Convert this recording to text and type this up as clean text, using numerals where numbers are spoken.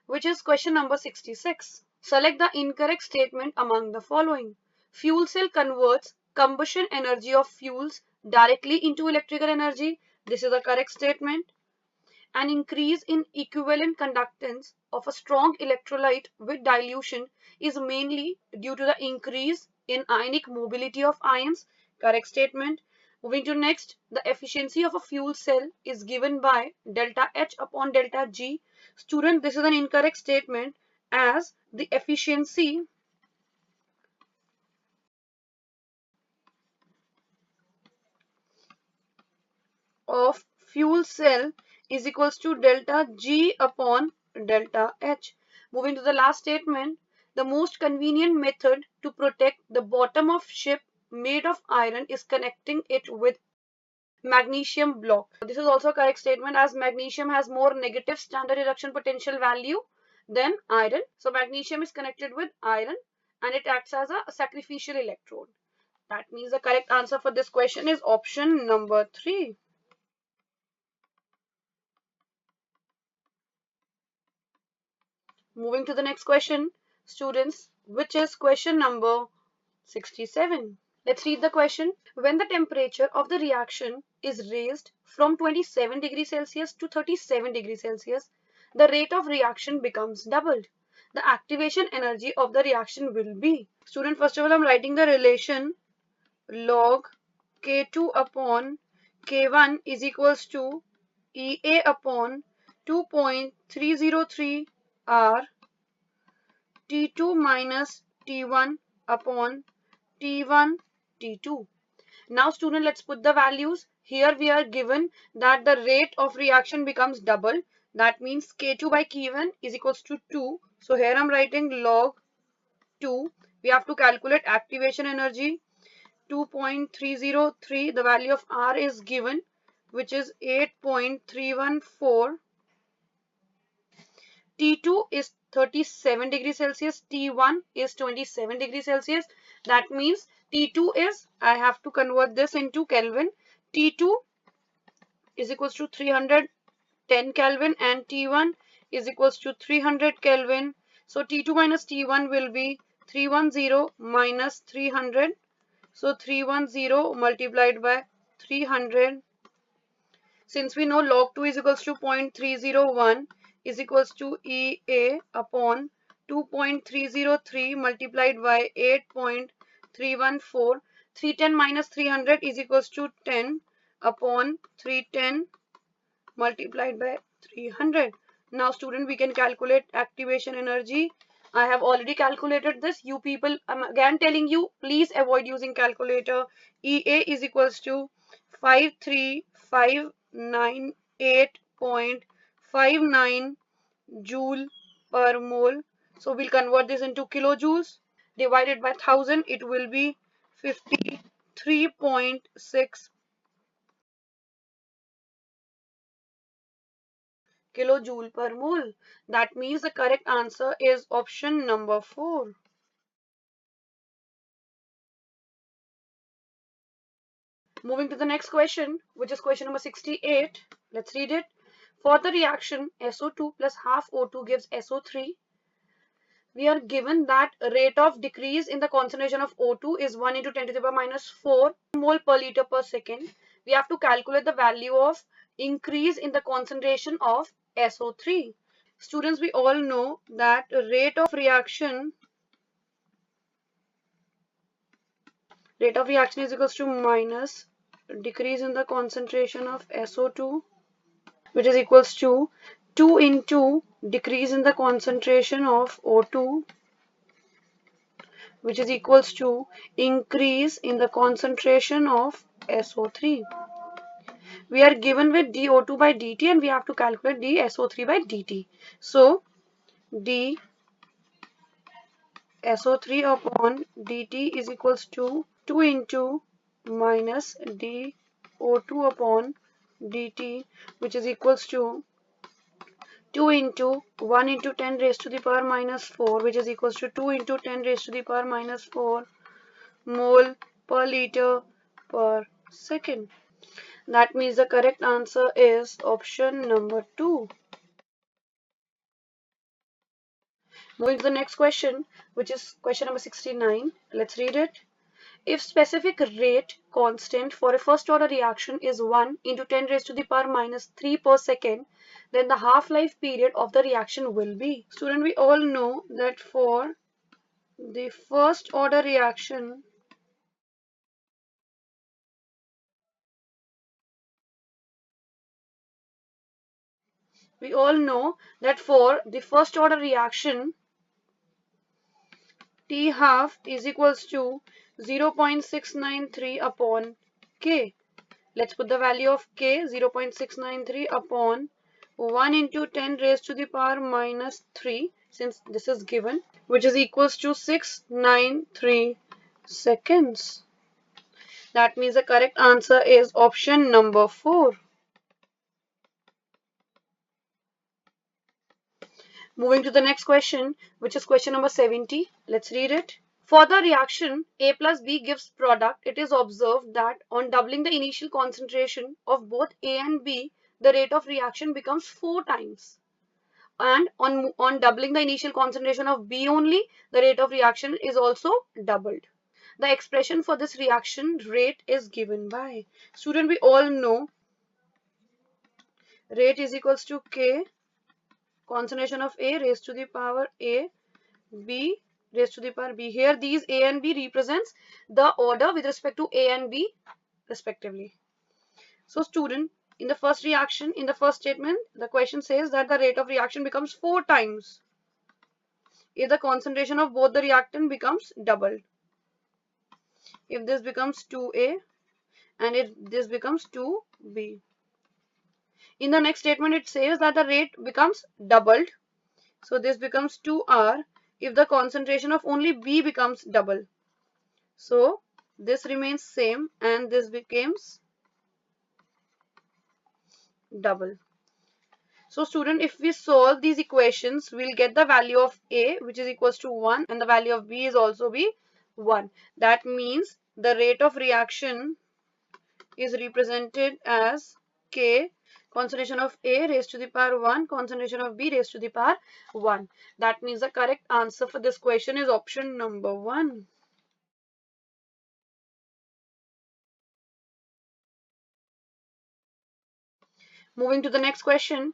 which is question number 66. Select the incorrect statement among the following. Fuel cell converts combustion energy of fuels directly into electrical energy. This is a correct statement. An increase in equivalent conductance of a strong electrolyte with dilution is mainly due to the increase in ionic mobility of ions. Correct statement. Moving to next, the efficiency of a fuel cell is given by delta H upon delta G. Student, this is an incorrect statement as the efficiency of fuel cell is equals to delta G upon delta H. Moving to the last statement, the most convenient method to protect the bottom of ship made of iron is connecting it with magnesium block. This is also a correct statement as magnesium has more negative standard reduction potential value than iron. So magnesium is connected with iron and it acts as a sacrificial electrode. That means the correct answer for this question is option number 3. Moving to the next question, students, which is question number 67. Let's read the question. When the temperature of the reaction is raised from 27 degrees Celsius to 37 degrees Celsius, the rate of reaction becomes doubled. The activation energy of the reaction will be. Student, first of all, I'm writing the relation log K2 upon K1 is equals to EA upon 2.303 R T2 minus T1 upon T1 T2. Now student, let's put the values. Here we are given that the rate of reaction becomes double. That means K2 by K1 is equals to 2. So here I'm writing log 2. We have to calculate activation energy 2.303. The value of R is given, which is 8.314. T2 is 37 degrees Celsius. T1 is 27 degrees Celsius. That means T2 is, I have to convert this into Kelvin. T2 is equals to 310 Kelvin and T1 is equals to 300 Kelvin. So T2 minus T1 will be 310 minus 300. So 310 multiplied by 300. Since we know log 2 is equals to 0.301 is equals to EA upon 2.303 multiplied by 8.314. 310 minus 300 is equals to 10 upon 310 multiplied by 300. Now student, we can calculate activation energy. I have already calculated this. You people, I'm again telling you, please avoid using calculator. EA is equals to 53598.59 joule per mole. So we'll convert this into kilojoules. Divided by 1000, it will be 53.6 kilojoule per mole. That means the correct answer is option number 4. Moving to the next question, which is question number 68. Let's read it. For the reaction SO2 plus half O2 gives SO3, we are given that rate of decrease in the concentration of O2 is 1 into 10 to the power minus 4 mole per liter per second. We have to calculate the value of increase in the concentration of SO3. Students, we all know that rate of reaction is equals to minus decrease in the concentration of SO2, which is equals to 2 into decrease in the concentration of O2, which is equals to increase in the concentration of SO3. We are given with dO2 by dt and we have to calculate dSO3 by dt. So d SO3 upon dt is equals to 2 into minus dO2 upon dt, which is equals to 2 into 1 into 10 raised to the power minus 4, which is equals to 2 into 10 raised to the power minus 4 mole per liter per second. That means the correct answer is option number 2. Moving to the next question, which is question number 69. Let's read it. If specific rate constant for a first order reaction is 1 into 10 raised to the power minus 3 per second, then the half-life period of the reaction will be. Student, we all know that for the first order reaction, we all know that for the first order reaction, T half is equals to 0.693 upon K. Let's put the value of K, 0.693 upon 1 into 10 raised to the power minus 3, since this is given, which is equals to 693 seconds. That means the correct answer is option number 4. Moving to the next question, which is question number 70. Let's read it. For the reaction A plus B gives product, it is observed that on doubling the initial concentration of both A and B, the rate of reaction becomes 4 times. And on doubling the initial concentration of B only, the rate of reaction is also doubled. The expression for this reaction rate is given by. Student, we all know rate is equals to K, concentration of A raised to the power A, B raised to the power B. Here these A and B represents the order with respect to A and B respectively. So student, in the first reaction, in the first statement, the question says that the rate of reaction becomes 4 times if the concentration of both the reactant becomes doubled. If this becomes 2A and if this becomes 2B. In the next statement, it says that the rate becomes doubled. So this becomes 2R if the concentration of only B becomes double. So this remains same and this becomes double. So student, if we solve these equations, we'll get the value of A, which is equals to 1, and the value of B is also be 1. That means the rate of reaction is represented as K, concentration of A raised to the power 1, concentration of B raised to the power 1. That means the correct answer for this question is option number 1. Moving to the next question.